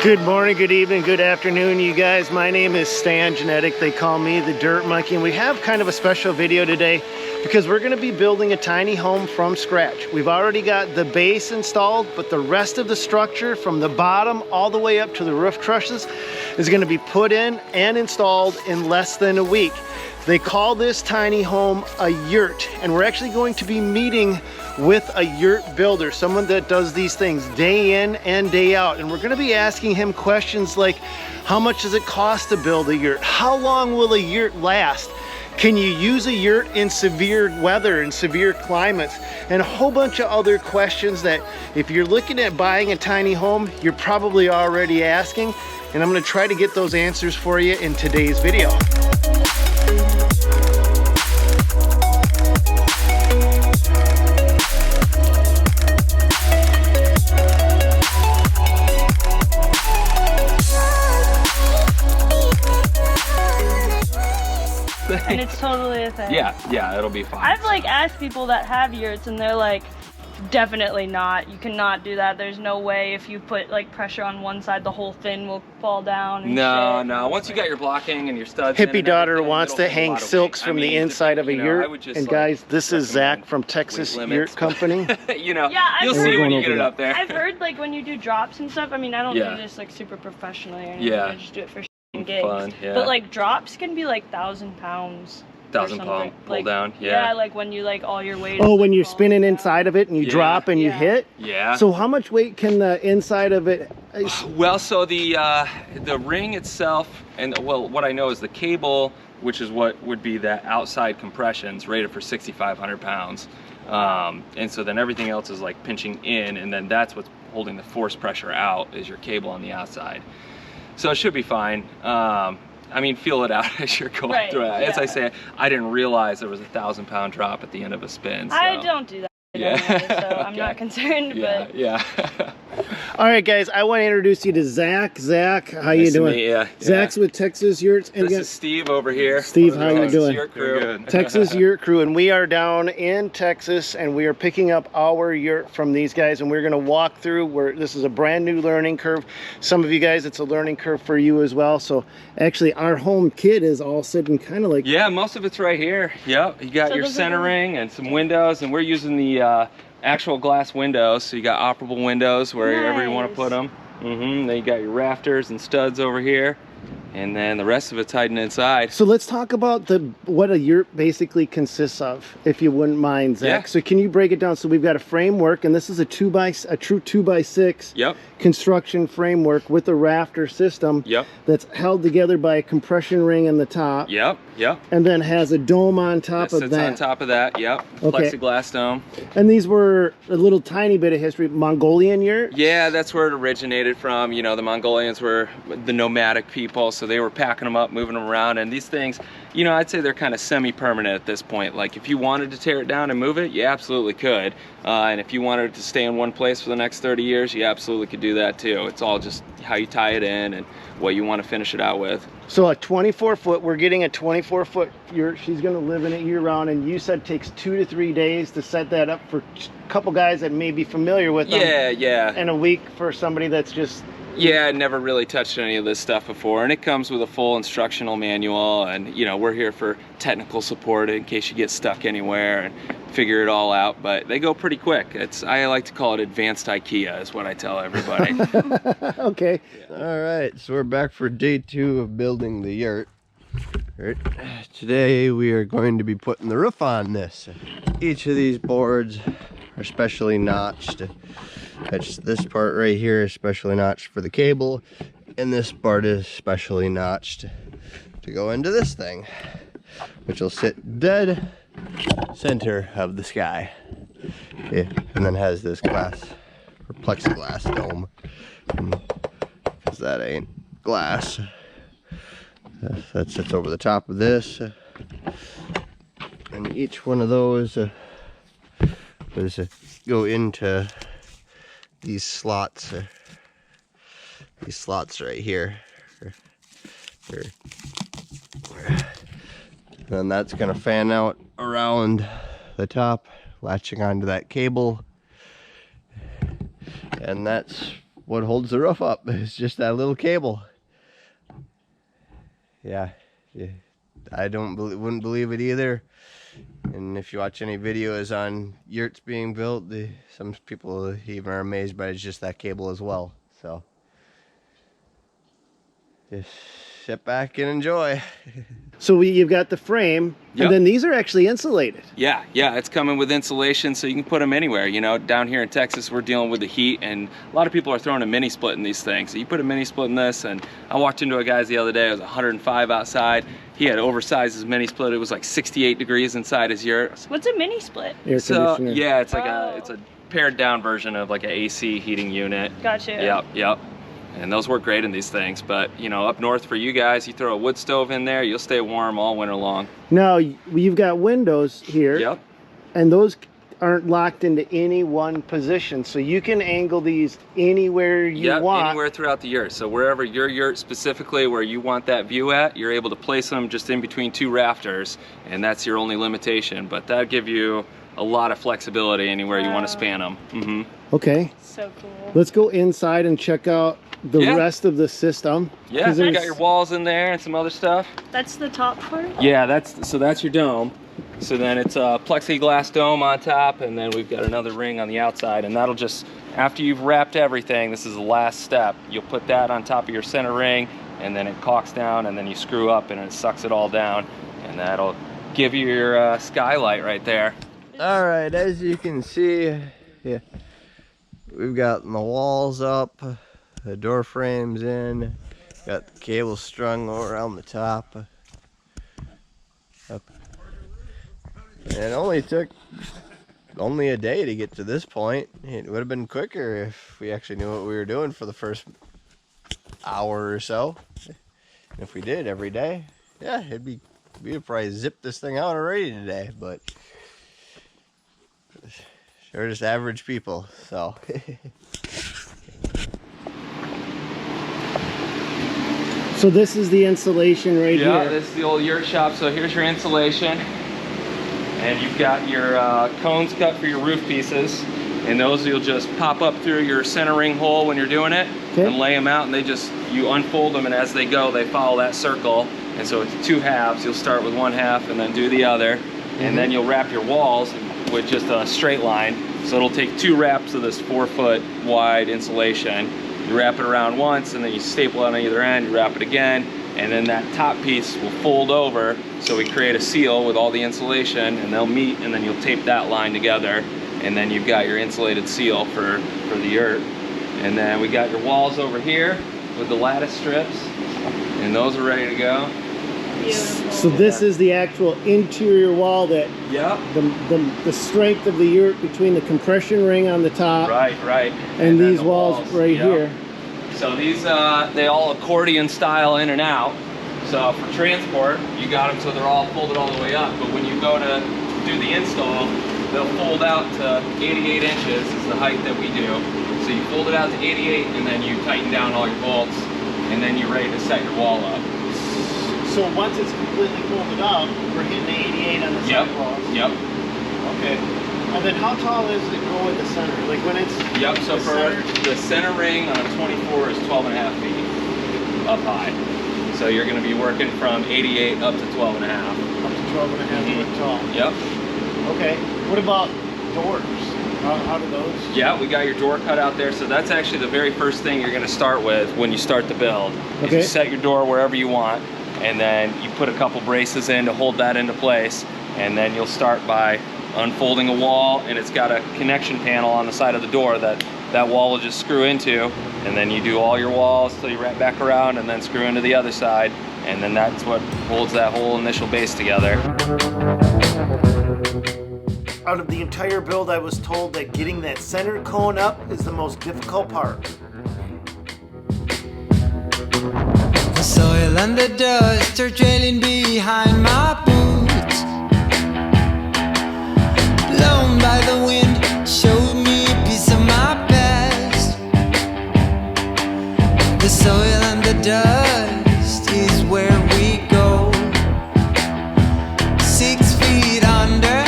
Good morning, good evening, good afternoon, you guys. My name is Stan Genetic. They call me the Dirt Monkey, and we have kind of a special video today because we're going to be building a tiny home from scratch. We've already got the base installed, but the rest of the structure from the bottom all the way up to the roof trusses is going to be put in and installed in less than a week. They call this tiny home a yurt, and we're actually going to be meeting with a yurt builder, someone that does these things day in and day out. And we're gonna be asking him questions like, how much does it cost to build a yurt? How long will a yurt last? Can you use a yurt in severe weather and severe climates? And a whole bunch of other questions that if you're looking at buying a tiny home, you're probably already asking. And I'm gonna try to get those answers for you in today's video. And it's totally a thing. Yeah, it'll be fine. I've like asked people that have yurts and they're like, definitely not. You cannot do that. There's no way if you put like pressure on one side, the whole thing will fall down. And No. Once you got your blocking and your studs. Hippie daughter wants to hang silks from the inside of a yurt. And guys, this is Zach from Texas Yurt Company. You know, yeah, you'll see when you get it up there. I've heard like when you do drops and stuff. I mean, I don't do this like super professionally or anything. I just do it for gigs. Fun, But like drops can be like 1,000 pounds. 1,000 pound pull like, down. Yeah, like when you like all your weight. Oh, when you're spinning inside of it and you drop and you hit. Yeah. So how much weight can the inside of it? Well, so the ring itself, and well, what I know is the cable, which is what would be that outside compression, is rated for 6,500 pounds. And so then everything else is like pinching in, and then that's what's holding the force pressure out is your cable on the outside. So it should be fine. I mean, feel it out as you're going through it. As I say, I didn't realize there was a 1,000-pound drop at the end of a spin. So. I don't do that. So I'm not concerned. But yeah. All right, guys, I want to introduce you to Zach. Zach, how you doing? Zach's with Texas Yurts. And this is Steve over here. Steve, how you doing? Yurt crew. Texas Yurt Crew, and we are down in Texas, and we are picking up our yurt from these guys, and we're going to walk through. This is a brand new learning curve. Some of you guys, it's a learning curve for you as well. So actually, our home kit is all sitting kind of like. Yeah, most of it's right here. Yep, you got your centering and some windows, and we're using the actual glass windows, so you got operable windows wherever you want to put them. Then you got your rafters and studs over here, and then the rest of it's hiding inside. So let's talk about what a yurt basically consists of, if you wouldn't mind, Zach. So can you break it down? So we've got a framework, and this is a true 2x6 construction framework with a rafter system that's held together by a compression ring in the top. And then has a dome on top of that. On top of that, plexiglass dome. And these were a little tiny bit of history. Mongolian yurt? Yeah, that's where it originated from. You know, the Mongolians were the nomadic people, so they were packing them up, moving them around, and these things, you know, I'd say they're kind of semi-permanent at this point. Like if you wanted to tear it down and move it, you absolutely could. And if you wanted it to stay in one place for the next 30 years, you absolutely could do that too. It's all just how you tie it in and what you want to finish it out with. So a 24-foot, we're getting a 24-foot yurt. She's going to live in it year-round, and you said it takes 2 to 3 days to set that up for a couple guys that may be familiar with them. And a week for somebody that's just... Yeah, I'd never really touched any of this stuff before, and it comes with a full instructional manual, and you know, we're here for technical support in case you get stuck anywhere and figure it all out, but they go pretty quick. I like to call it advanced IKEA is what I tell everybody. Okay. All right, so we're back for day 2 of building the yurt. Today we are going to be putting the roof on this. Each of these boards are specially notched. This part right here is specially notched for the cable, and this part is specially notched to go into this thing, which will sit dead center of the sky. And then has this glass or plexiglass dome, because that ain't glass. That sits over the top of this, and each one of those go into these slots right here. Then that's gonna fan out around the top, latching onto that cable, and that's what holds the roof up. It's just that little cable. Yeah, I wouldn't believe it either. And if you watch any videos on yurts being built, some people even are amazed by it's just that cable as well. So just sit back and enjoy. So you've got the frame, Yep. and then these are actually insulated. Yeah, it's coming with insulation, so you can put them anywhere. You know, down here in Texas, we're dealing with the heat, and a lot of people are throwing a mini split in these things. So you put a mini split in this, and I walked into a guy's the other day. It was 105 outside. He had oversized his mini split. It was like 68 degrees inside his yurt. What's a mini split? Air So conditioner. yeah, it's like Oh. it's a pared down version of like an AC heating unit. Gotcha. Yep. And those work great in these things, but you know, up north for you guys, you throw a wood stove in there, you'll stay warm all winter long. Now you've got windows here. Yep. And those aren't locked into any one position, so you can angle these anywhere you Yep, want. anywhere throughout the yurt. So wherever your yurt specifically, where you want that view at, you're able to place them just in between two rafters, and that's your only limitation. But that'll give you a lot of flexibility anywhere you want to span them. Okay, So cool. let's go inside and check out the Yeah. rest of the system. Yeah, 'Cause you there's- got your walls in there and some other stuff. That's the top part? Yeah, that's your dome. So then it's a plexiglass dome on top, and then we've got another ring on the outside, and that'll just, after you've wrapped everything, this is the last step, you'll put that on top of your center ring, and then it caulks down, and then you screw up and it sucks it all down, and that'll give you your skylight right there. All right, as you can see, yeah, we've got the walls up, the door frames in, got the cable strung around the top. Up. And it only took a day to get to this point. It would have been quicker if we actually knew what we were doing for the first hour or so. If we did every day, yeah, we'd probably zip this thing out already today, but we're just average people, so. So this is the insulation right Yeah, here. this is the old yurt shop. So here's your insulation, and you've got your cones cut for your roof pieces, and those you'll just pop up through your center ring hole when you're doing it, Okay. and lay them out, and you unfold them, and as they go, they follow that circle, and so it's two halves. You'll start with one half and then do the other, and then you'll wrap your walls with just a straight line. So it'll take two wraps of this 4-foot wide insulation. You wrap it around once, and then you staple it on either end, you wrap it again, and then that top piece will fold over, so we create a seal with all the insulation, and they'll meet, and then you'll tape that line together, and then you've got your insulated seal for the yurt. And then we got your walls over here with the lattice strips, and those are ready to go. Beautiful. So this is the actual interior wall that Yep. the strength of the yurt between the compression ring on the top Right. and then these the walls right yep. here. So these, they all accordion style in and out. So for transport, you got them so they're all folded all the way up. But when you go to do the install, they'll fold out to 88 inches is the height that we do. So you fold it out to 88, and then you tighten down all your bolts, and then you're ready to set your wall up. So once it's completely folded up, we're hitting the 88 on the Yep. side walls. Yep. Okay. And then how tall is it go in the center? Like when it's Yep. So the for center? the center ring on a 24 is 12.5 feet up high. So you're going to be working from 88 up to 12.5. Up to 12 and a half foot tall. Yep. Okay. What about doors? How do those? Yeah, we got your door cut out there. So that's actually the very first thing you're going to start with when you start the build. Is Okay. you set your door wherever you want, and then you put a couple braces in to hold that into place, and then you'll start by unfolding a wall, and it's got a connection panel on the side of the door that wall will just screw into, and then you do all your walls till you wrap back around and then screw into the other side, and then that's what holds that whole initial base together. Out of the entire build, I was told that getting that center cone up is the most difficult part. The soil and the dust are trailing behind my boots. Blown by the wind, showed me a piece of my past. The soil and the dust is where we go. 6 feet under,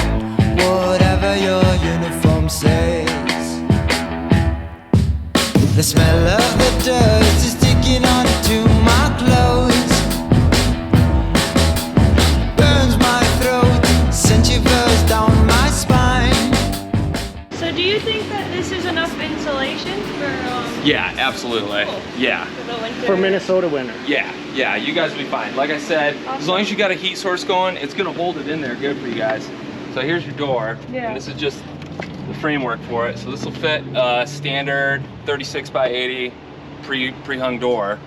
whatever your uniform says. The smell insulation for Yeah, absolutely. Cool. Yeah. for the winter? For Minnesota winter. Yeah, you guys will be fine. Like I said, as long as you got a heat source going, it's gonna hold it in there good for you guys. So here's your door, Yeah. and this is just the framework for it. So this will fit standard 36 by 80 pre-hung door.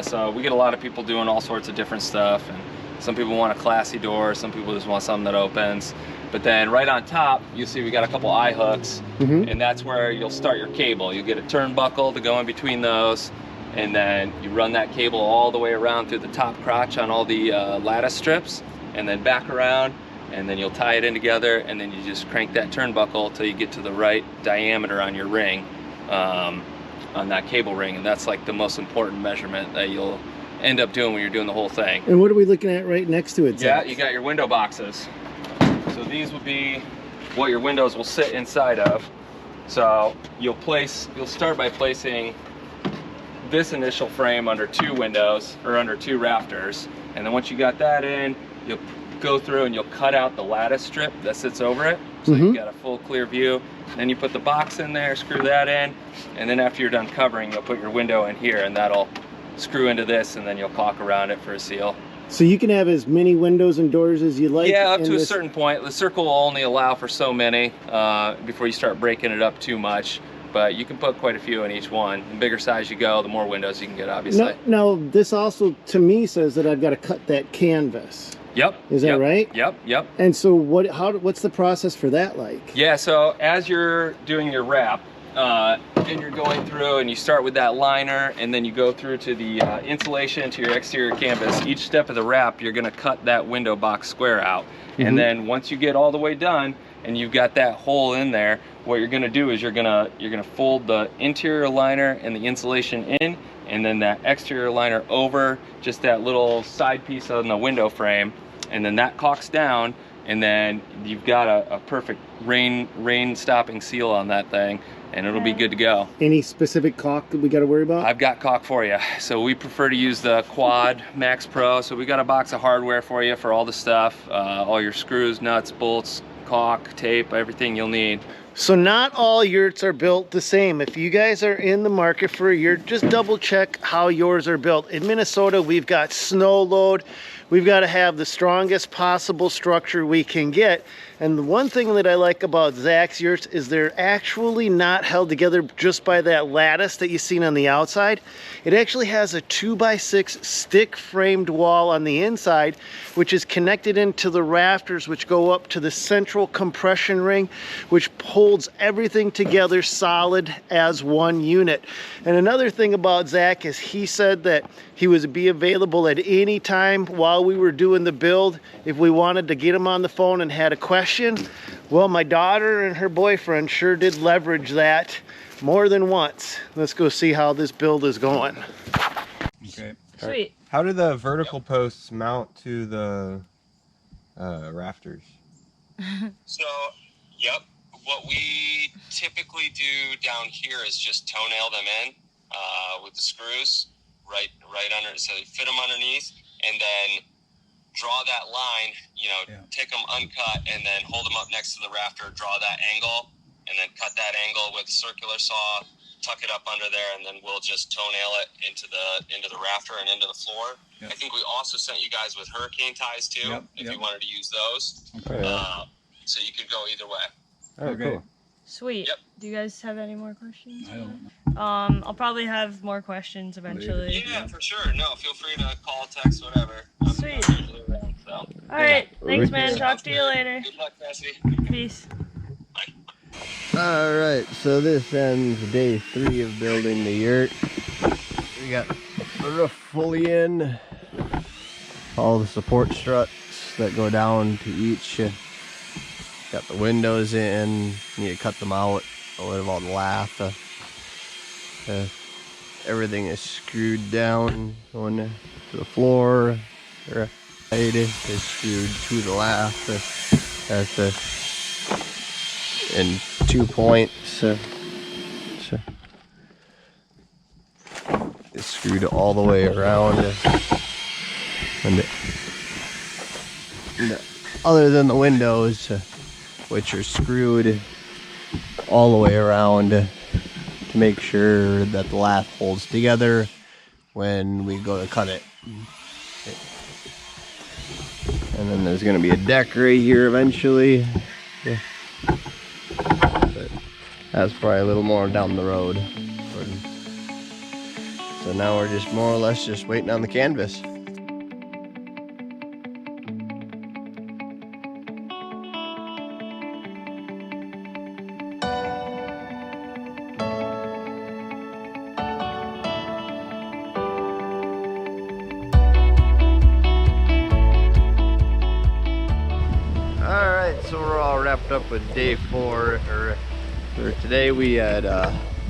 So we get a lot of people doing all sorts of different stuff, and some people want a classy door, some people just want something that opens. But then right on top, you'll see we got a couple eye hooks, and that's where you'll start your cable. You'll get a turnbuckle to go in between those, and then you run that cable all the way around through the top crotch on all the lattice strips, and then back around, and then you'll tie it in together, and then you just crank that turnbuckle till you get to the right diameter on your ring, on that cable ring, and that's like the most important measurement that you'll end up doing when you're doing the whole thing. And what are we looking at right next to it, Yeah, Zach? you got your window boxes. So these would be what your windows will sit inside of. So you'll start by placing this initial frame under 2 windows or under 2 rafters, and then once you got that in, you'll go through and you'll cut out the lattice strip that sits over it, so you've got a full clear view. Then you put the box in there, screw that in, and then after you're done covering, you'll put your window in here, and that'll screw into this, and then you'll caulk around it for a seal. So you can have as many windows and doors as you like? Yeah, up in to a this- certain point. The circle will only allow for so many before you start breaking it up too much. But you can put quite a few in each one. The bigger size you go, the more windows you can get, obviously. No, this also, to me, says that I've got to cut that canvas. Yep. Is that right? Yep. And so what's the process for that like? Yeah, so as you're doing your wrap, and you're going through and you start with that liner, and then you go through to the insulation to your exterior canvas. Each step of the wrap, you're gonna cut that window box square out. And then once you get all the way done and you've got that hole in there, what you're gonna do is you're gonna fold the interior liner and the insulation in, and then that exterior liner over just that little side piece on the window frame, and then that caulks down, and then you've got a perfect rain stopping seal on that thing, and it'll be good to go. Any specific caulk that we got to worry about? I've got caulk for you. So we prefer to use the Quad Max Pro. So we got a box of hardware for you for all the stuff, all your screws, nuts, bolts, caulk, tape, everything you'll need. So not all yurts are built the same. If you guys are in the market for a yurt, just double check how yours are built. In Minnesota, we've got snow load. We've got to have the strongest possible structure we can get. And the one thing that I like about Zach's yurts is they're actually not held together just by that lattice that you've seen on the outside. It actually has a 2x6 stick framed wall on the inside, which is connected into the rafters, which go up to the central compression ring, which holds everything together solid as one unit. And another thing about Zach is he said that he would be available at any time while we were doing the build if we wanted to get him on the phone and had a question. Well, my daughter and her boyfriend sure did leverage that more than once. Let's go see how this build is going. Okay. Sweet. How do the vertical posts mount to the rafters? So, yep. What we typically do down here is just toenail them in with the screws right under, so they fit them underneath, and then draw that line, take them uncut, and then hold them up next to the rafter, draw that angle, and then cut that angle with a circular saw, tuck it up under there, and then we'll just toenail it into the rafter and into the floor. Yep. I think we also sent you guys with hurricane ties too, if you wanted to use those. Okay. So you could go either way. Oh, cool. Sweet. Yep. Do you guys have any more questions? I don't know. I'll probably have more questions eventually. Yeah, for sure. No, feel free to call, text, whatever. Sweet. I'm usually around, so. All right. Thanks, man. Talk to you later. Good luck, Cassidy. Peace. All right, so this ends day 3 of building the yurt. We got the roof fully in, all the support struts that go down to each. Got the windows in. Need to cut them out. I'll let them all laugh. Everything is screwed down going to the floor. Right is screwed to the lath. That's in 2 points. So it's screwed all the way around. And other than the windows, which are screwed all the way around, make sure that the lath holds together when we go to cut it. And then there's gonna be a deck right here eventually. Yeah. But that's probably a little more down the road. So now we're just more or less just waiting on the canvas. So we're all wrapped up with day 4. Or today we had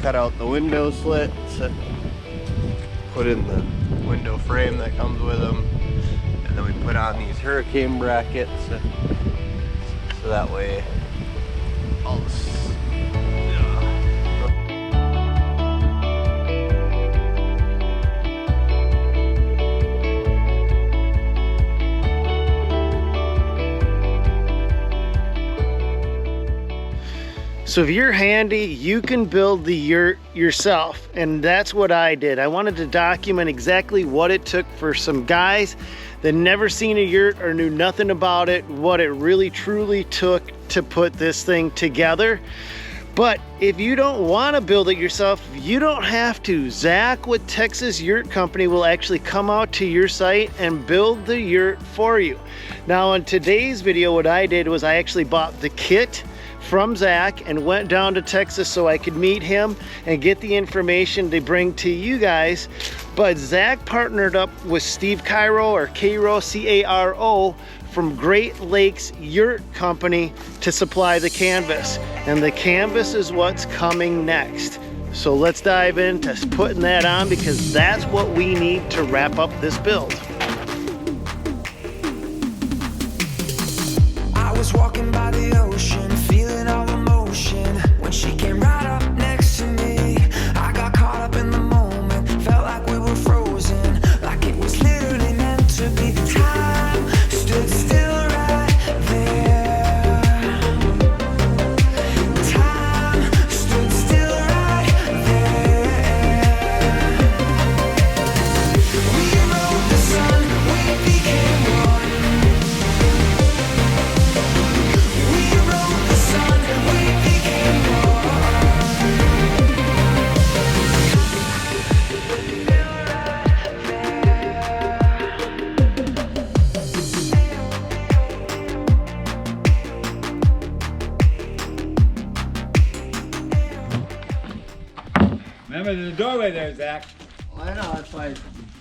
cut out the window slits, put in the window frame that comes with them, and then we put on these hurricane brackets so that way all this. So if you're handy, you can build the yurt yourself, and that's what I did. I wanted to document exactly what it took for some guys that never seen a yurt or knew nothing about it, what it really truly took to put this thing together. But if you don't want to build it yourself, you don't have to. Zach with Texas Yurt Company will actually come out to your site and build the yurt for you. Now in today's video, what I did was I actually bought the kit from Zach and went down to Texas so I could meet him and get the information to bring to you guys. But Zach partnered up with Steve Cairo, or Cairo, C-A-R-O, from Great Lakes Yurt Company to supply the canvas. And the canvas is what's coming next. So let's dive into putting that on, because that's what we need to wrap up this build. I was walking by the ocean, feeling all the motion, when she came right up next to me. I got caught up in the moment, felt like we were frozen, like it was literally meant to be. Time stood still right there. Time stood still right there. We rode the sun, we became one. We rode the sun, we became one. Remember, there's a doorway there, Zach. I know, that's why.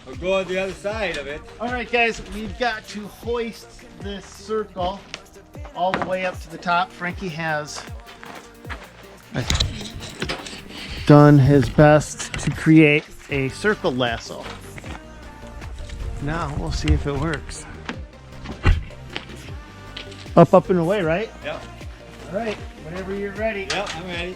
We'll go on the other side of it. All right, guys, we've got to hoist this circle all the way up to the top. Frankie has done his best to create a circle lasso. Now we'll see if it works. Up and away, right? Yep. All right, whenever you're ready. Yep, I'm ready.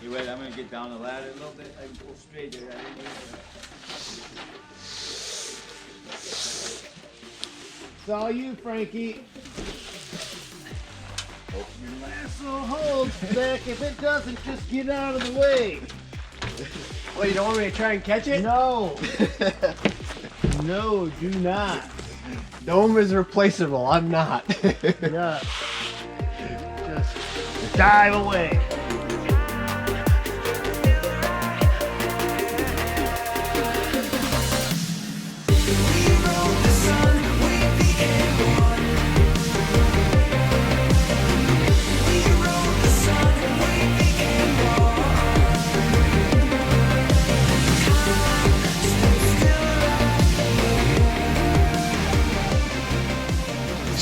You wait, I'm gonna get down the ladder a little bit. I can pull straight there. It's all you, Frankie. Hope your lasso holds, Zach. If it doesn't, just get out of the way. Well, you don't want me to try and catch it? No. No, do not. Dome is replaceable. I'm not. Yeah. Just dive away.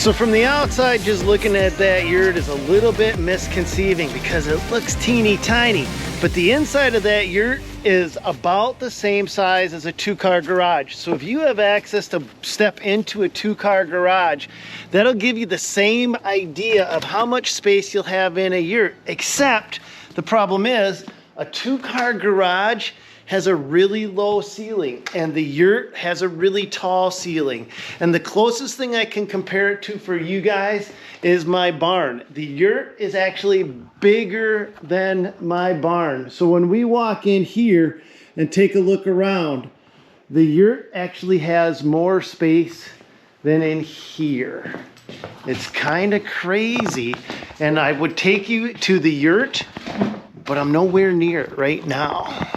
So from the outside, just looking at that yurt is a little bit misconceiving because it looks teeny tiny, but the inside of that yurt is about the same size as a 2-car garage. So if you have access to step into a 2-car garage, that'll give you the same idea of how much space you'll have in a yurt, except the problem is a 2-car garage has a really low ceiling and the yurt has a really tall ceiling. And the closest thing I can compare it to for you guys is my barn. The yurt is actually bigger than my barn. So when we walk in here and take a look around, the yurt actually has more space than in here. It's kind of crazy. And I would take you to the yurt, but I'm nowhere near it right now.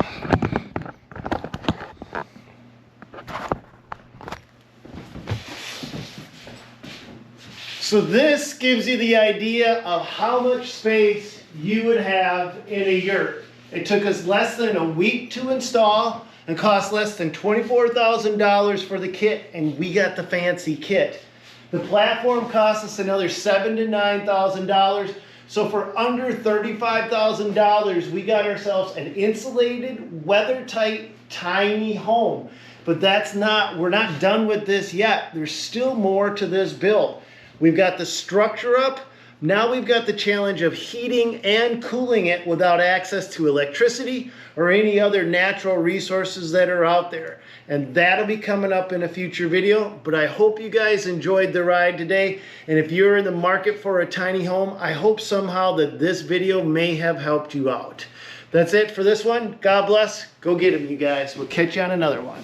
So this gives you the idea of how much space you would have in a yurt. It took us less than a week to install and cost less than $24,000 for the kit, and we got the fancy kit. The platform cost us another $7,000 to $9,000. So for under $35,000, we got ourselves an insulated, weather-tight, tiny home. But we're not done with this yet. There's still more to this build. We've got the structure up. Now we've got the challenge of heating and cooling it without access to electricity or any other natural resources that are out there. And that'll be coming up in a future video, but I hope you guys enjoyed the ride today. And if you're in the market for a tiny home, I hope somehow that this video may have helped you out. That's it for this one. God bless. Go get them, you guys. We'll catch you on another one.